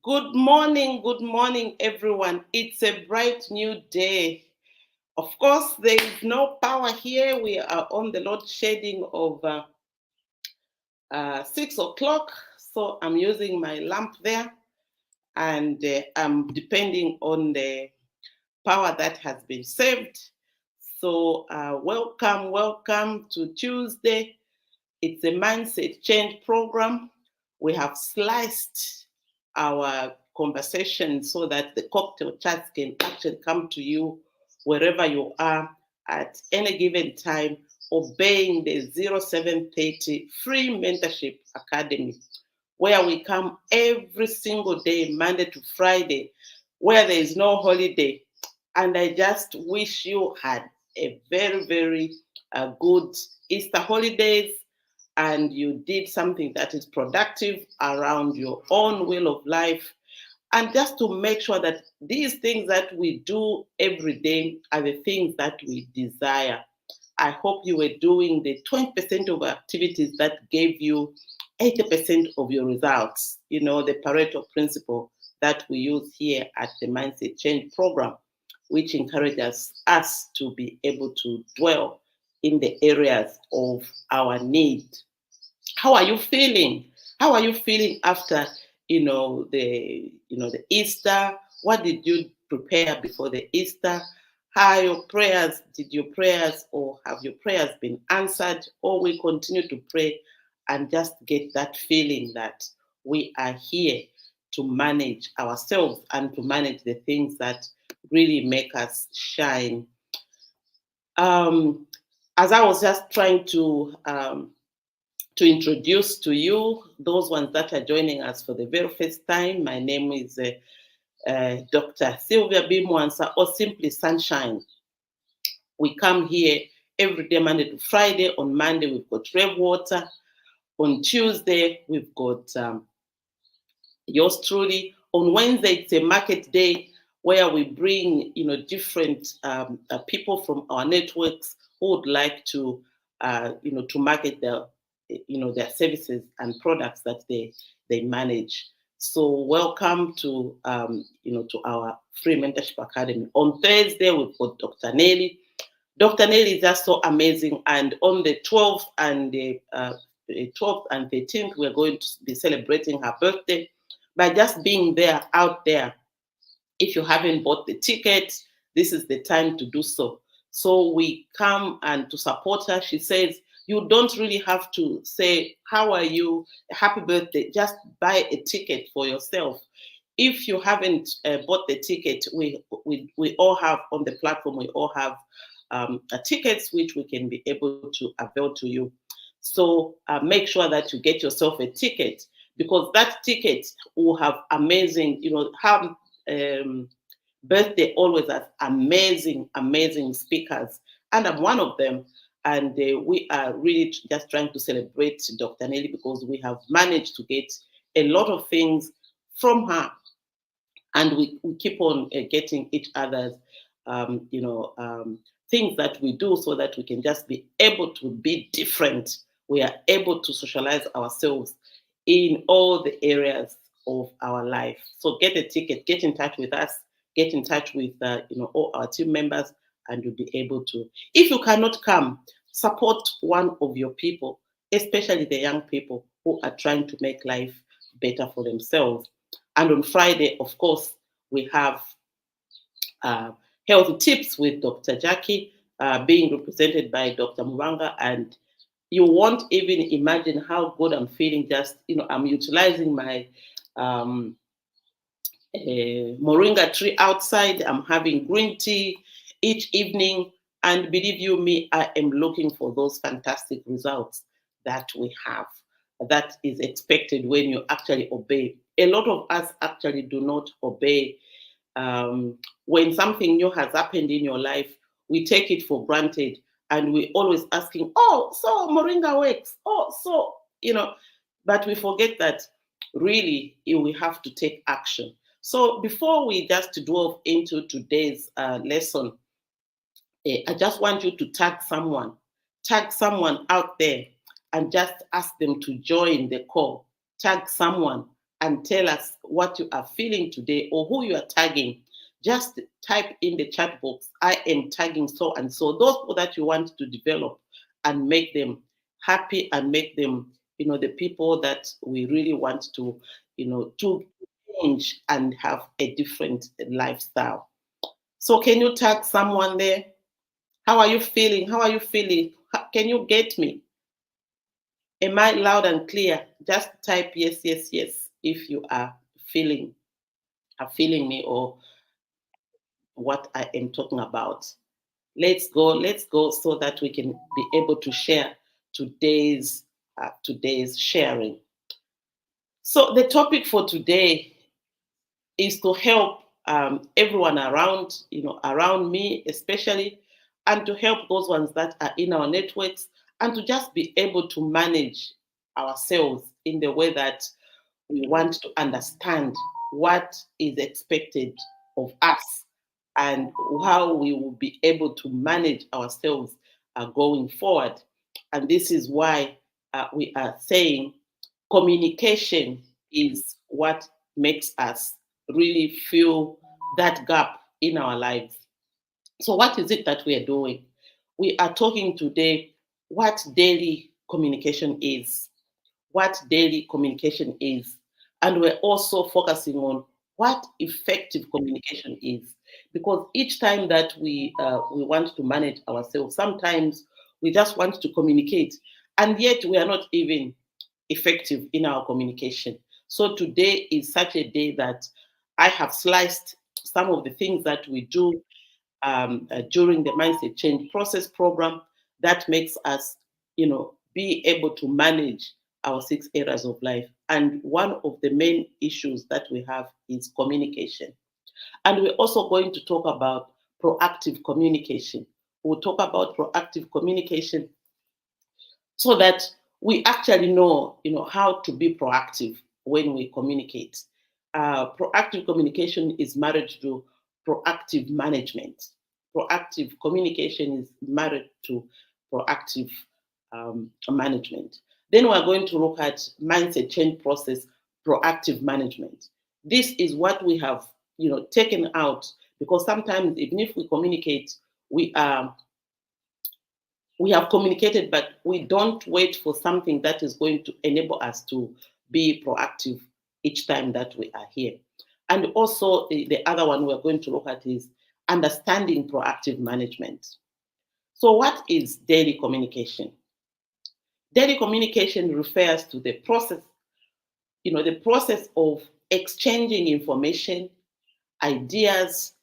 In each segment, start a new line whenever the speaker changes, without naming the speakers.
Good morning, everyone. It's a bright new day. Of course, there is no power here. We are on the load shedding of 6 o'clock. So I'm using my lamp there and I'm depending on the power that has been saved. So, welcome to Tuesday. It's a mindset change program. We have sliced our conversation so that the cocktail chats can actually come to you wherever you are at any given time, obeying the 0730 free mentorship academy, where we come every single day, Monday to Friday, where there is no holiday. And I just wish you had a very good Easter holidays and you did something that is productive around your own will of life. And just to make sure that these things that we do every day are the things that we desire. I hope you were doing the 20% of activities that gave you 80% of your results. You know, the Pareto principle that we use here at the Mindset Change program, which encourages us to be able to dwell in the areas of our need. How are you feeling? How are you feeling after the Easter? What did you prepare before the Easter? How are your prayers? Did your prayers or have your prayers been answered? Or we continue to pray and just get that feeling that we are here to manage ourselves and to manage the things that really make us shine. Um, as I was just trying to introduce to you those ones that are joining us for the very first time, my name is Dr. Sylvia B. Mwansa, or simply Sunshine. We come here every day, Monday to Friday. On Monday, we've got Rev Water. On Tuesday, we've got yours truly. On Wednesday, it's a market day where we bring, different people from our networks who would like to market their services and products that they manage. So welcome to our free mentorship academy. On Thursday, we've got Dr. Nelly. Dr. Nelly is just so amazing. And on the 12th and 13th, we're going to be celebrating her birthday by just being there, out there. If you haven't bought the ticket, this is the time to do so. So we come and to support her. She says, you don't really have to say, how are you? Happy birthday. Just buy a ticket for yourself. If you haven't bought the ticket, we all have on the platform, we all have tickets which we can be able to avail to you. So make sure that you get yourself a ticket, because that ticket will have amazing, have birthday always has amazing speakers. And I'm one of them. And we are really just trying to celebrate Dr. Nelly because we have managed to get a lot of things from her. And we keep on getting each other's, things that we do so that we can just be able to be different. We are able to socialize ourselves in all the areas of our life. So get a ticket, get in touch with us, get in touch with all our team members, and you'll be able to. If you cannot come, support one of your people, especially the young people who are trying to make life better for themselves. And on Friday, of course, we have uh, health tips with Dr. Jackie, being represented by Dr. Mwanga. And you won't even imagine how good I'm feeling. Just, I'm utilizing my moringa tree outside. I'm having green tea each evening. And believe you me, I am looking for those fantastic results that we have. That is expected when you actually obey. A lot of us actually do not obey. When something new has happened in your life, we take it for granted and we always asking, oh, so moringa works. Oh, so, but we forget that really we have to take action. So before we just delve into today's lesson, I just want you to tag someone out there and just ask them to join the call. Tag someone and tell us what you are feeling today or who you are tagging. Just type in the chat box, I am tagging so and so. Those people that you want to develop and make them happy and make them, the people that we really want to change and have a different lifestyle. So can you tag someone there? How are you feeling? How are you feeling? Can you get me? Am I loud and clear? Just type yes, yes, yes if you are feeling me or what I am talking about. Let's go so that we can be able to share today's sharing. So the topic for today is to help everyone around me especially, and to help those ones that are in our networks, and to just be able to manage ourselves in the way that we want to understand what is expected of us and how we will be able to manage ourselves going forward. And this is why we are saying communication is what makes us really feel that gap in our lives. So, what is it that we are doing? We are talking today what daily communication is, what daily communication is. And we're also focusing on what effective communication is. Because each time that we want to manage ourselves, sometimes we just want to communicate, and yet we are not even effective in our communication. So today is such a day that I have sliced some of the things that we do during the mindset change process program that makes us, be able to manage our 6 areas of life. And one of the main issues that we have is communication. And we're also going to talk about proactive communication. We'll talk about proactive communication so that we actually know how to be proactive when we communicate. Proactive communication is married to proactive management. Proactive communication is married to proactive management. Then we're going to look at mindset change process, proactive management. This is what we have, taken out, because sometimes even if we communicate, we are we have communicated, but we don't wait for something that is going to enable us to be proactive each time that we are here. And also, the other one we're going to look at is understanding proactive management. So, what is daily communication? Daily communication refers to the process of exchanging information, ideas,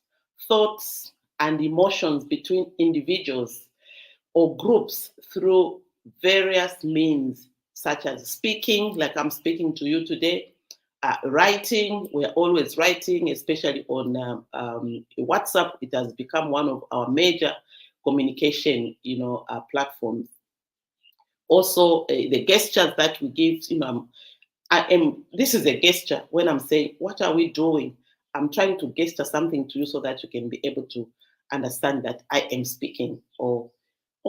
thoughts, and emotions between individuals or groups through various means, such as speaking, like I'm speaking to you today, writing. We're always writing, especially on WhatsApp. It has become one of our major communication, platforms. Also, the gestures that we give, this is a gesture when I'm saying, what are we doing? I'm trying to gesture something to you so that you can be able to understand that I am speaking, or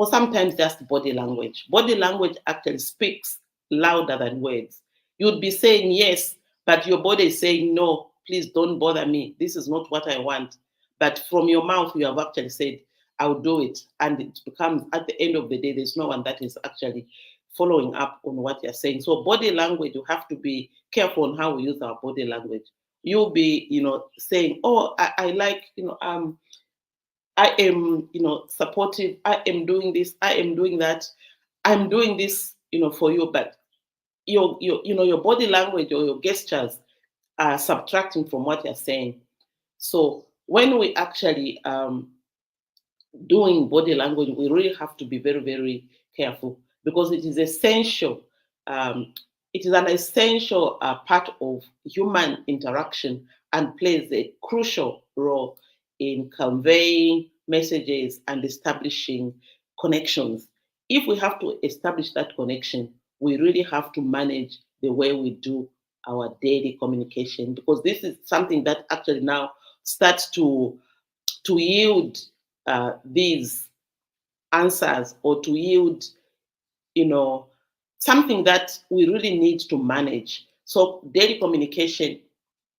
sometimes just body language. Body language actually speaks louder than words. You'd be saying yes, but your body is saying no, please don't bother me. This is not what I want. But from your mouth, you have actually said, I'll do it. And it becomes, at the end of the day, there's no one that is actually following up on what you're saying. So body language, you have to be careful on how we use our body language. You'll be, saying, oh, I like, I am, supportive. I am doing this. I am doing that. I'm doing this, for you. But your body language or your gestures are subtracting from what you're saying. So when we actually doing body language, we really have to be very, very careful, because it is essential. It is an essential part of human interaction and plays a crucial role in conveying messages and establishing connections. If we have to establish that connection, we really have to manage the way we do our daily communication, because this is something that actually now starts to yield these answers, or to yield, something that we really need to manage. So daily communication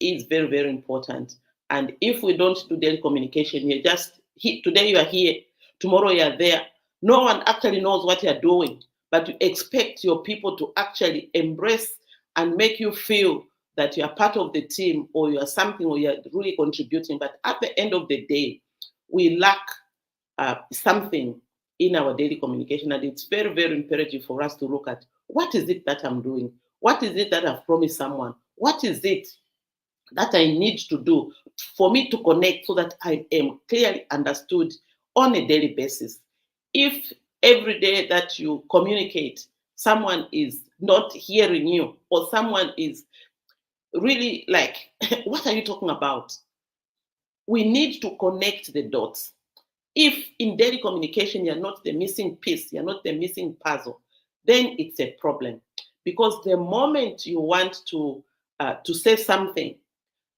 is very, very important. And if we don't do daily communication, you're just today you are here, tomorrow you are there. No one actually knows what you're doing, but you expect your people to actually embrace and make you feel that you are part of the team or you are something or you're really contributing. But at the end of the day, we lack something in our daily communication. And it's very, very imperative for us to look at what is it that I'm doing? What is it that I've promised someone? What is it that I need to do for me to connect so that I am clearly understood on a daily basis? If every day that you communicate, someone is not hearing you, or someone is really like, what are you talking about? We need to connect the dots. If in daily communication you're not the missing piece, you're not the missing puzzle, then it's a problem. Because the moment you want to say something,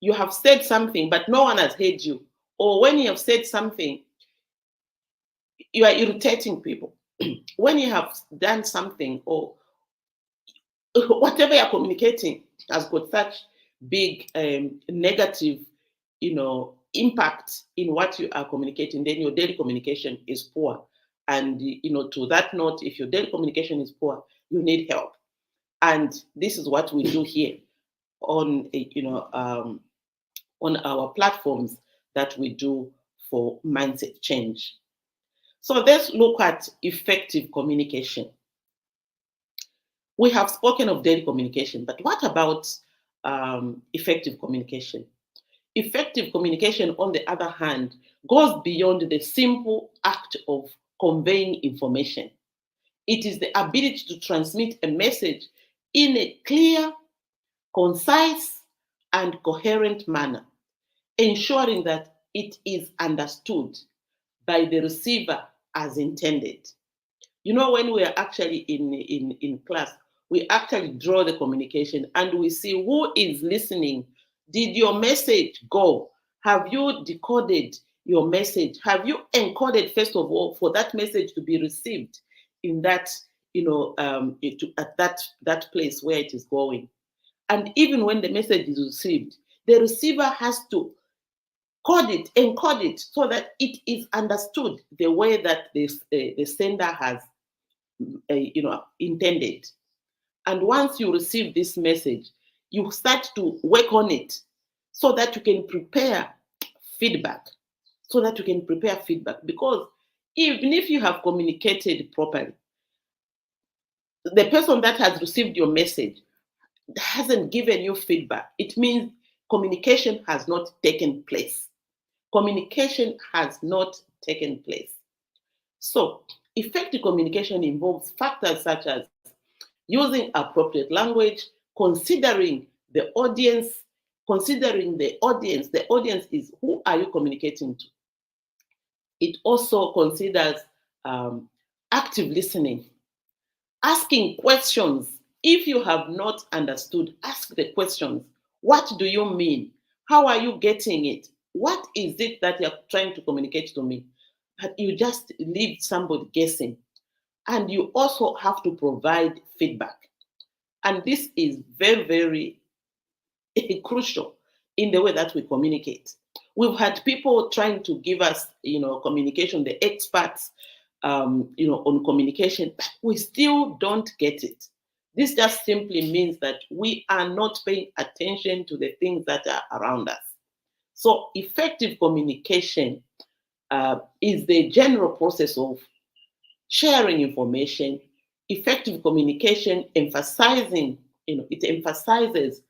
you have said something, but no one has heard you. Or when you have said something, you are irritating people. When you have done something, or whatever you're communicating has got such big negative, impact in what you are communicating, then your daily communication is poor. And to that note, if your daily communication is poor, you need help. And this is what we do here on on our platforms that we do for mindset change. So let's look at effective communication. We have spoken of daily communication, but what about effective communication? Effective communication, on the other hand, goes beyond the simple act of conveying information. It is the ability to transmit a message in a clear, concise, and coherent manner, ensuring that it is understood by the receiver as intended. When we are actually in class, we actually draw the communication and we see who is listening. Did your message go? Have you decoded your message? Have you encoded, first of all, for that message to be received in that, at that place where it is going? And even when the message is received, the receiver has to encode it, so that it is understood the way that the sender has intended. And once you receive this message, you start to work on it so that you can prepare feedback. Because even if you have communicated properly, the person that has received your message hasn't given you feedback, it means communication has not taken place. So, effective communication involves factors such as using appropriate language, considering the audience. The audience is, who are you communicating to? It also considers active listening, asking questions. If you have not understood, ask the questions. What do you mean? How are you getting it? What is it that you're trying to communicate to me? But you just leave somebody guessing. And you also have to provide feedback. And this is very, very crucial in the way that we communicate. We've had people trying to give us, communication, the experts, on communication, but we still don't get it. This just simply means that we are not paying attention to the things that are around us. So effective communication is the general process of sharing information. Effective communication it emphasizes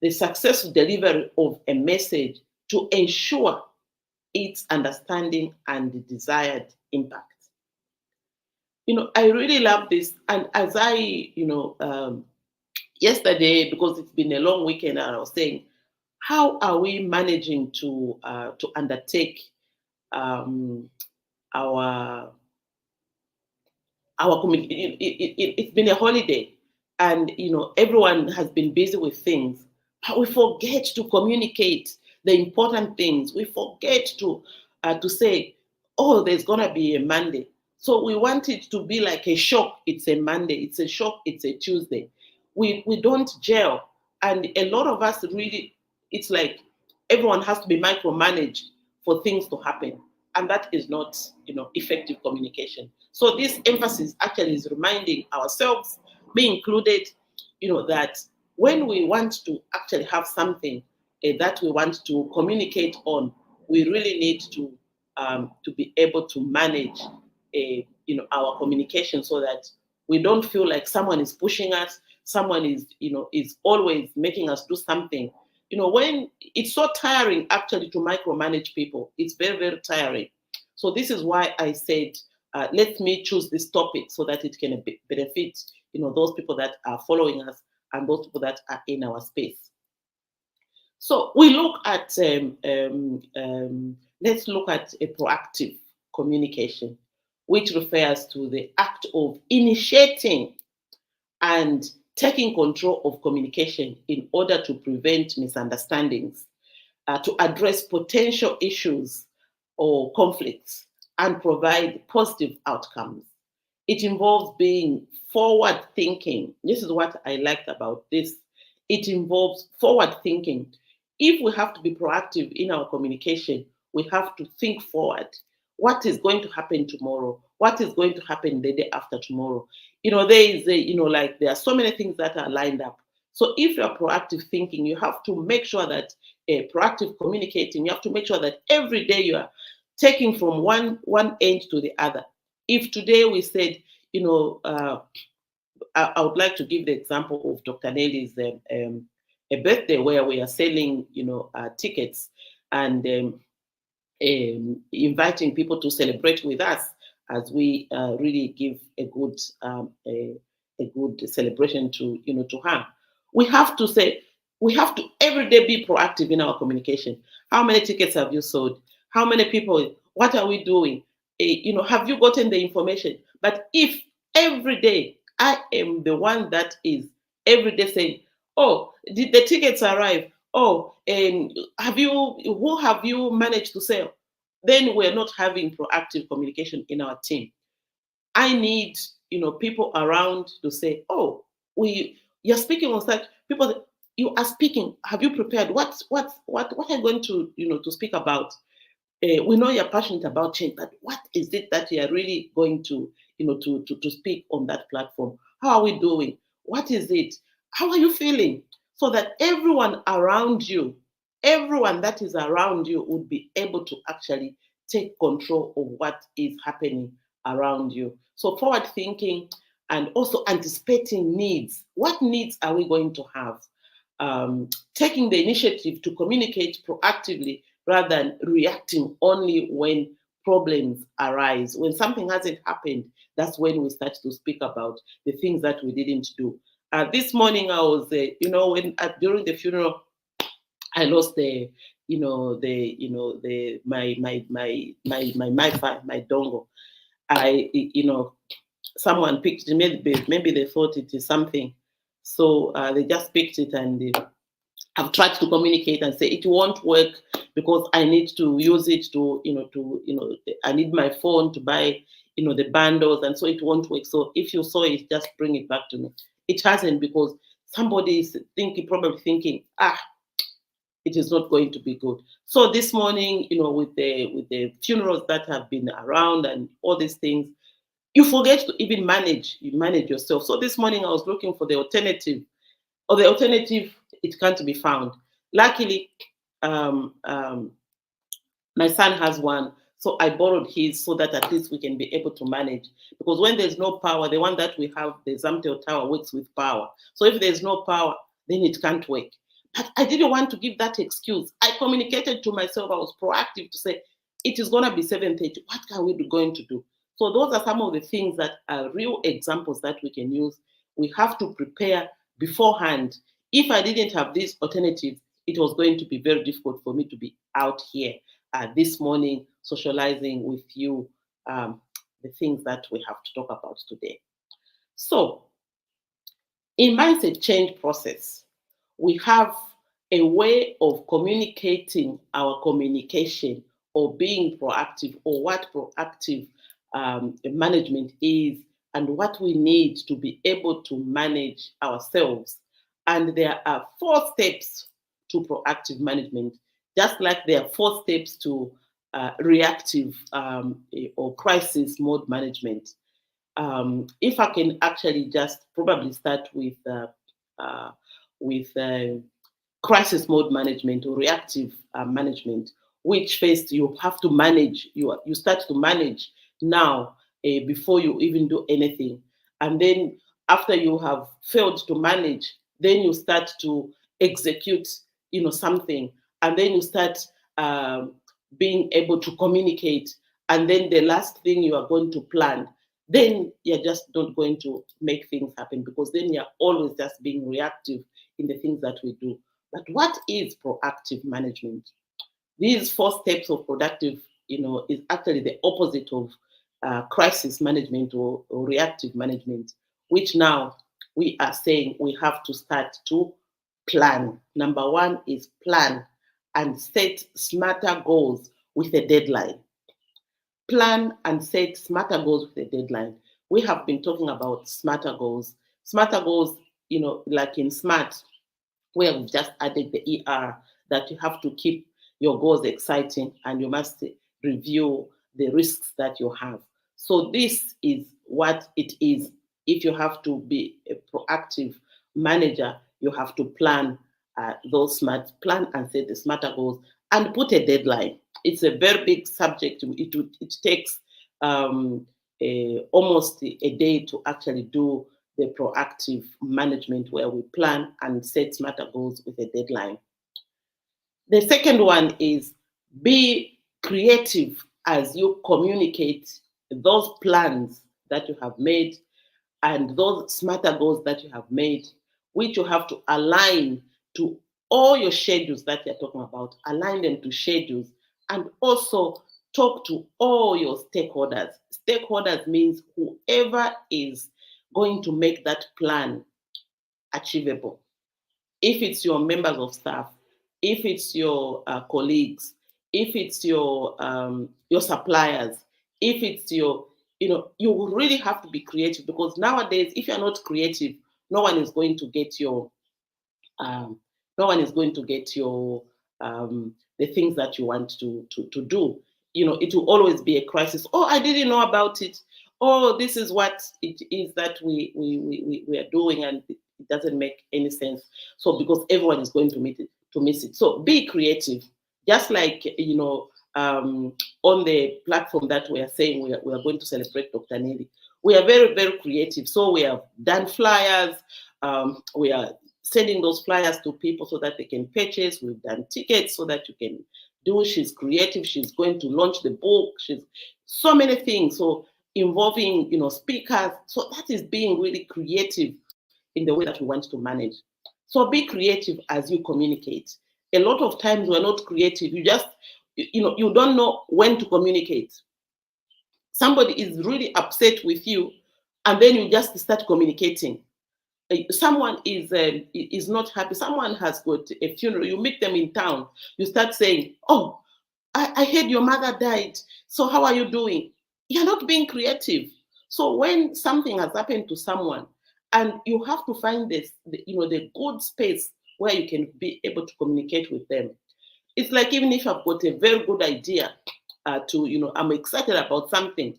the successful delivery of a message to ensure its understanding and the desired impact. I really love this. And as I, yesterday, because it's been a long weekend, I was saying, how are we managing to undertake our community? It's been a holiday, and everyone has been busy with things, but we forget to communicate the important things. We forget to say, oh, there's gonna be a Monday, so we want it to be like a shock. It's a Monday. It's a shock. It's a Tuesday. We don't gel. And a lot of us really, it's like everyone has to be micromanaged for things to happen. And that is not, effective communication. So this emphasis actually is reminding ourselves, me included, that when we want to actually have something that we want to communicate on, we really need to be able to manage, our communication so that we don't feel like someone is pushing us, someone is always making us do something. When it's so tiring actually to micromanage people, it's very, very tiring. So this is why I said, let me choose this topic so that it can benefit, those people that are following us and those people that are in our space. So we look at, let's look at a proactive communication, which refers to the act of initiating and taking control of communication in order to prevent misunderstandings, to address potential issues or conflicts, and provide positive outcomes. It involves being forward thinking. This is what I liked about this. It involves forward thinking. If we have to be proactive in our communication, we have to think forward. What is going to happen tomorrow? What is going to happen the day after tomorrow? There is like there are so many things that are lined up. So if you're proactive thinking, you have to make sure that proactive communicating, you have to make sure that every day you are taking from one end to the other. If today we said, I would like to give the example of Dr. Nelly's a birthday where we are selling, tickets and inviting people to celebrate with us as we really give a good celebration to her. We have to say, we have to every day be proactive in our communication. How many tickets have you sold? How many people? What are we doing? Have you gotten the information? But if every day I am the one that is every day saying, oh, did the tickets arrive? Oh, and who have you managed to sell? Then we're not having proactive communication in our team. I need, people around to say, oh, you're speaking on such people. You are speaking. Have you prepared? What are you going to, to speak about? We know you're passionate about change, but what is it that you are really going to, to speak on that platform? How are we doing? What is it? How are you feeling? So that everyone around you, everyone that is around you would be able to actually take control of what is happening around you. So forward thinking and also anticipating needs. What needs are we going to have? Taking the initiative to communicate proactively rather than reacting only when problems arise. When something hasn't happened, that's when we start to speak about the things that we didn't do. This morning, I was, when during the funeral, I lost my dongle. Someone picked it. Maybe they thought it is something, so they just picked it and I've tried to communicate and say it won't work because I need to use it I need my phone to buy, the bundles, and so it won't work. So if you saw it, just bring it back to me. It hasn't because somebody is probably thinking, it is not going to be good. So this morning, with the funerals that have been around and all these things, you forget to even manage yourself. So this morning I was looking for the alternative, it can't be found. Luckily, um, um, my son has one, so I borrowed his so that at least we can be able to manage. Because when there's no power, the one that we have, the Zamtel Tower, works with power. So if there's no power, then it can't work. But I didn't want to give that excuse. I communicated to myself. I was proactive to say, it is going to be 7:30. What are we going to do? So those are some of the things that are real examples that we can use. We have to prepare beforehand. If I didn't have these alternatives, it was going to be very difficult for me to be out here this morning socializing with you the things that we have to talk about today. So in mindset change process, we have a way of communicating our communication or being proactive or what proactive management is and what we need to be able to manage ourselves And there are 4 steps to proactive management, just like there are 4 steps to reactive or crisis mode management. If I can actually just probably start uh, with crisis mode management or reactive management, which first you have to manage. You start to manage now before you even do anything, and then after you have failed to manage, then you start to execute, something, and then you start um, being able to communicate, and then the last thing you are going to plan. Then you're just not going to make things happen, because then you're always just being reactive in the things that we do. But what is proactive management? These 4 steps of productive, is actually the opposite of crisis management or reactive management, which now we are saying we have to start to plan. Number 1 is plan and set smarter goals with a deadline. Plan and set smarter goals with a deadline. We have been talking about smarter goals. Smarter goals, like in SMART, where we've just added the ER, that you have to keep your goals exciting and you must review the risks that you have. So this is what it is. If you have to be a proactive manager, you have to plan plan and set the smarter goals and put a deadline. It's a very big subject. It takes almost a day to actually do the proactive management, where we plan and set smarter goals with a deadline. The second one is be creative as you communicate those plans that you have made and those smarter goals that you have made, which you have to align to all your schedules that you're talking about, align them to schedules, and also talk to all your stakeholders. Stakeholders means whoever is going to make that plan achievable. If it's your members of staff, if it's your colleagues, if it's your suppliers, if it's you really have to be creative, because nowadays, if you're not creative, no one is going to get your um, no one is going to get your the things that you want to do. It will always be a crisis. Oh, I didn't know about it. Oh, this is what it is that we are doing, and it doesn't make any sense. So because everyone is going to miss it. So be creative. Just like on the platform that we are saying we are going to celebrate Dr. Nelly. We are very, very creative. So we have done flyers. We are sending those flyers to people so that they can purchase. We've done tickets so that you can do. She's creative. She's going to launch the book. She's so many things. So involving, speakers. So that is being really creative in the way that we want to manage. So be creative as you communicate. A lot of times we're not creative. You just, you don't know when to communicate. Somebody is really upset with you, and then you just start communicating. Someone is not happy. Someone has got a funeral. You meet them in town. You start saying, "Oh, I heard your mother died. So how are you doing?" You're not being creative. So when something has happened to someone, and you have to find the good space where you can be able to communicate with them. It's like, even if I've got a very good idea I'm excited about something,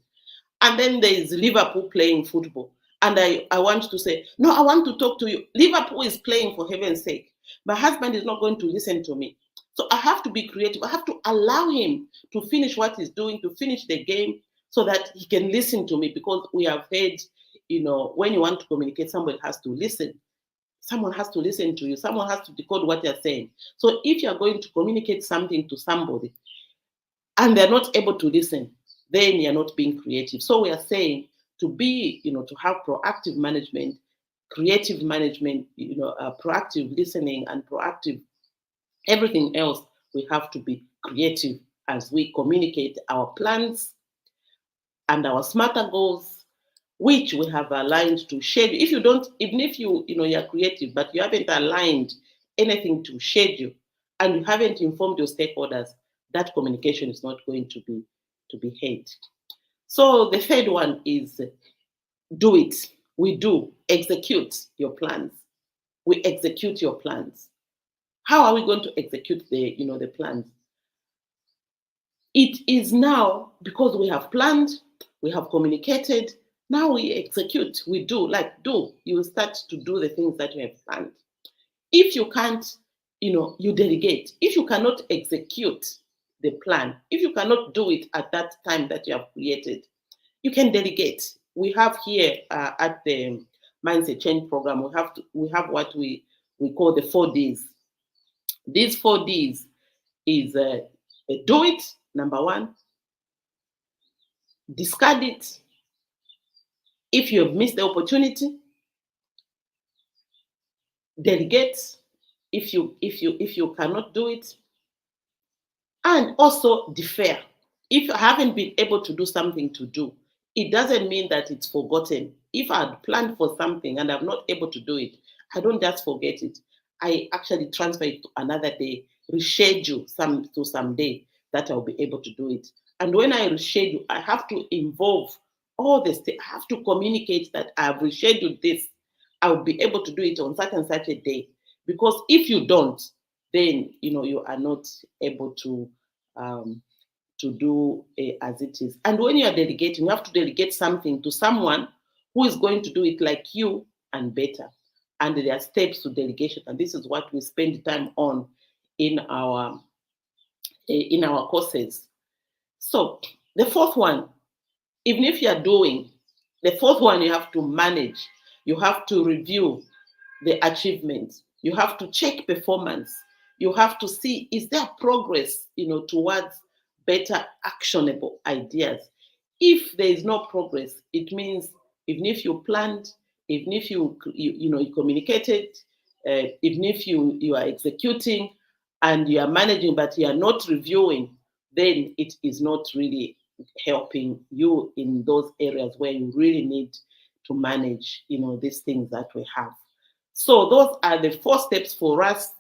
and then there is Liverpool playing football. And I want to say, no, I want to talk to you. Liverpool is playing, for heaven's sake. My husband is not going to listen to me. So I have to be creative. I have to allow him to finish what he's doing, to finish the game, so that he can listen to me. Because we have heard, when you want to communicate, somebody has to listen. Someone has to listen to you. Someone has to decode what you're saying. So if you're going to communicate something to somebody and they're not able to listen, then you're not being creative. So we are saying to have proactive management, creative management, proactive listening, and proactive everything else. We have to be creative as we communicate our plans and our smarter goals, which we have aligned to schedule. If you don't, even if you're creative, but you haven't aligned anything to schedule, and you haven't informed your stakeholders, that communication is not going to be heard. So the third one is do it. We do execute your plans. we execute your plans. How are we going to execute the plans? It is now because we have planned, we have communicated. Now we execute. We do. You start to do the things that you have planned. If you can't, you delegate. If you cannot execute the plan, if you cannot do it at that time that you have created, you can delegate. We have here at the Mindset Change Program, we have what we call the 4Ds. These 4Ds is do it, number one, discard it if you have missed the opportunity, delegate if you cannot do it, and also defer. If you haven't been able to do something to do, it doesn't mean that it's forgotten. If I had planned for something and I'm not able to do it, I don't just forget it. I actually transfer it to another day, reschedule to some day that I'll be able to do it. And when I reschedule, I have to involve all the steps. I have to communicate that I've rescheduled this. I'll be able to do it on such and such a day. Because if you don't, then you are not able to do as it is. And when you are delegating, you have to delegate something to someone who is going to do it like you and better. And there are steps to delegation, and this is what we spend time on in our courses. So the fourth one, even if you are doing the fourth one, you have to manage. You have to review the achievements. You have to check performance. You have to see, is there progress, towards better actionable ideas. If there is no progress, it means even if you planned, even if you communicated, even if you are executing and you are managing, but you are not reviewing, then it is not really helping you in those areas where you really need to manage, these things that we have. So those are the 4 steps for us,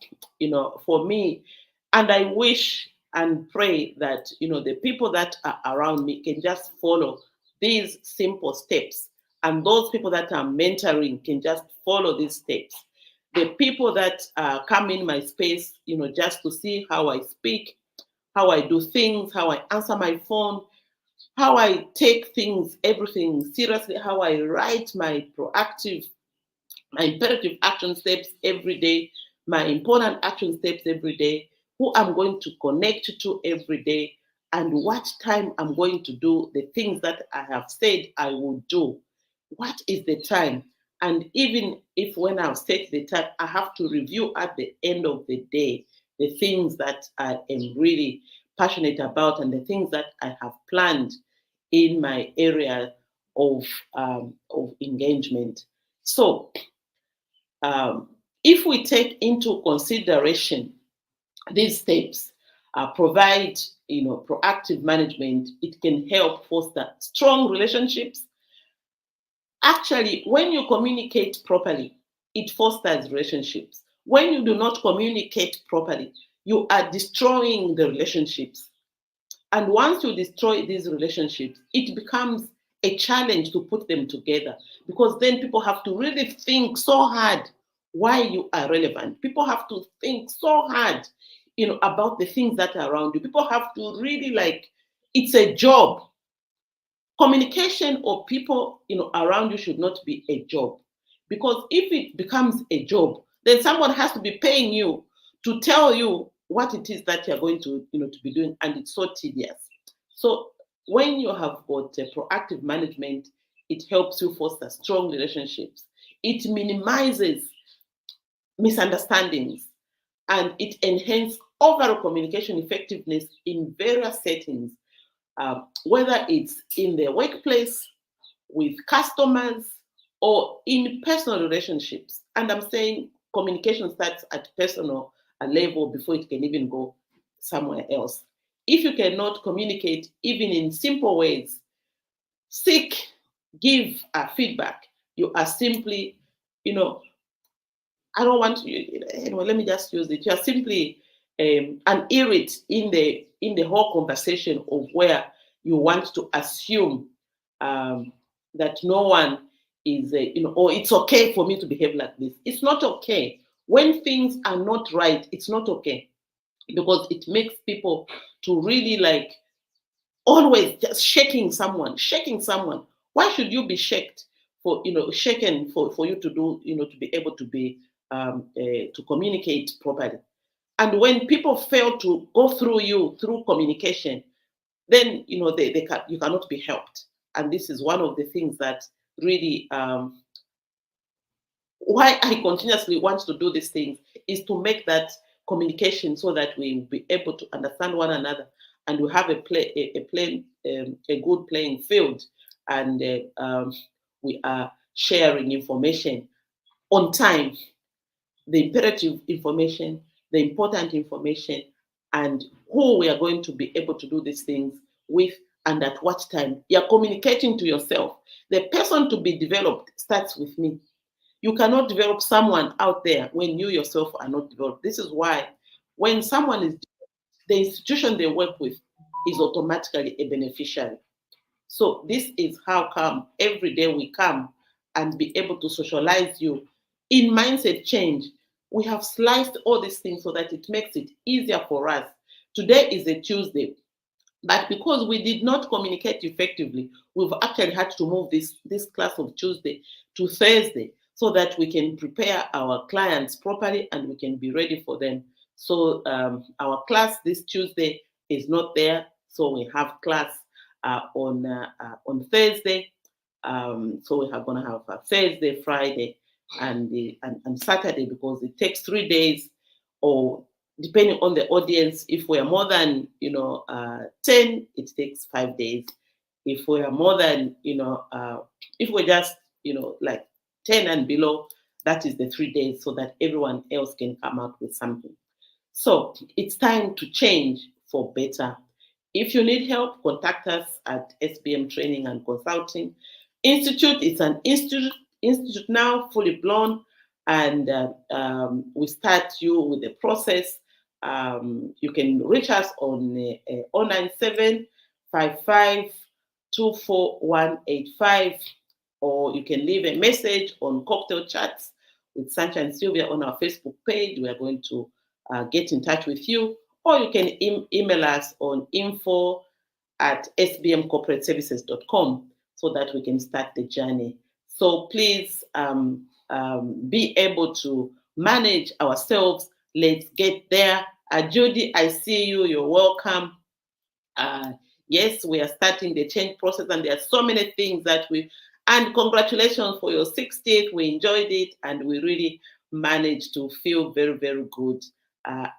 for me. And I wish and pray that, the people that are around me can just follow these simple steps. And those people that I'm mentoring can just follow these steps. The people that come in my space, just to see how I speak, how I do things, how I answer my phone, how I take things, everything seriously, how I write my imperative action steps every day, my important action steps every day, who I'm going to connect to every day, and what time I'm going to do the things that I have said I will do. What is the time? And even if when I've set the time, I have to review at the end of the day the things that I am really passionate about and the things that I have planned in my area of engagement. So if we take into consideration these steps, provide proactive management, it can help foster strong relationships. Actually, when you communicate properly, it fosters relationships. When you do not communicate properly, you are destroying the relationships. And once you destroy these relationships, it becomes a challenge to put them together, because then people have to really think so hard why you are relevant. People have to think so hard, about the things that are around you. People have to really it's a job. Communication or people, around you should not be a job, because if it becomes a job, then someone has to be paying you to tell you what it is that you're going to, to be doing, and it's so tedious. So when you have got proactive management, it helps you foster strong relationships. It minimizes misunderstandings, and it enhances overall communication effectiveness in various settings, whether it's in the workplace, with customers, or in personal relationships. And I'm saying communication starts at personal level before it can even go somewhere else. If you cannot communicate even in simple ways, give feedback. You are simply, I don't want to, anyway, let me just use it. You are simply an irrit in the whole conversation of where you want to assume that no one is, or it's okay for me to behave like this. It's not okay. When things are not right, it's not okay, because it makes people to really like always just shaking someone. Why should you be shaked for, shaken for you to do, to be able to be to communicate properly? And when people fail to go through you through communication, then you cannot be helped. And this is one of the things that really, why I continuously want to do these things, is to make that communication so that we will be able to understand one another, and we have a good playing field, and we are sharing information on time, the imperative information, the important information, and who we are going to be able to do these things with, and at what time. You're communicating to yourself. The person to be developed starts with me. You cannot develop someone out there when you yourself are not developed. This is why when someone is, the institution they work with is automatically a beneficiary. So this is how come every day we come and be able to socialize you in mindset change. We have sliced all these things so that it makes it easier for us. Today is a Tuesday. But because we did not communicate effectively, we've actually had to move this class of Tuesday to Thursday, so that we can prepare our clients properly and we can be ready for them. So our class this Tuesday is not there. So we have class on Thursday. So we are going to have a Thursday, Friday, and Saturday, because it takes 3 days, or depending on the audience. If we are more than 10, it takes 5 days. If we are more than if we're just like 10 and below, that is the 3 days, so that everyone else can come out with something. So it's time to change for better. If you need help, contact us at SBM Training and Consulting Institute. It's an institute now, fully blown, and we start you with the process. You can reach us on 097 55 24185, or you can leave a message on Cocktail Chats with Sancha and Sylvia on our Facebook page. We are going to get in touch with you, or you can email us on info@sbmcorporateservices.com, so that we can start the journey. So please be able to manage ourselves. Let's get there. Judy, I see you. You're welcome. Yes, we are starting the change process, and there are so many things that and congratulations for your 60th. We enjoyed it, and we really managed to feel very, very good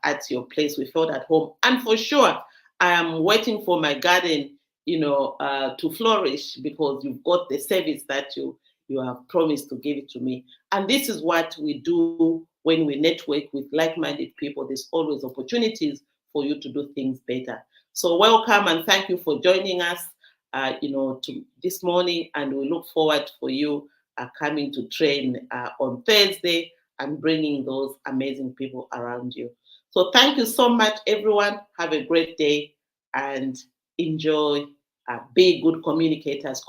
at your place. We felt at home, and for sure, I am waiting for my garden, to flourish, because you've got the service that you have promised to give it to me. And this is what we do when we network with like-minded people. There's always opportunities for you to do things better. So welcome, and thank you for joining us, to this morning, and we look forward for you coming to train on Thursday and bringing those amazing people around you. So thank you so much, everyone. Have a great day and enjoy. Be good communicators.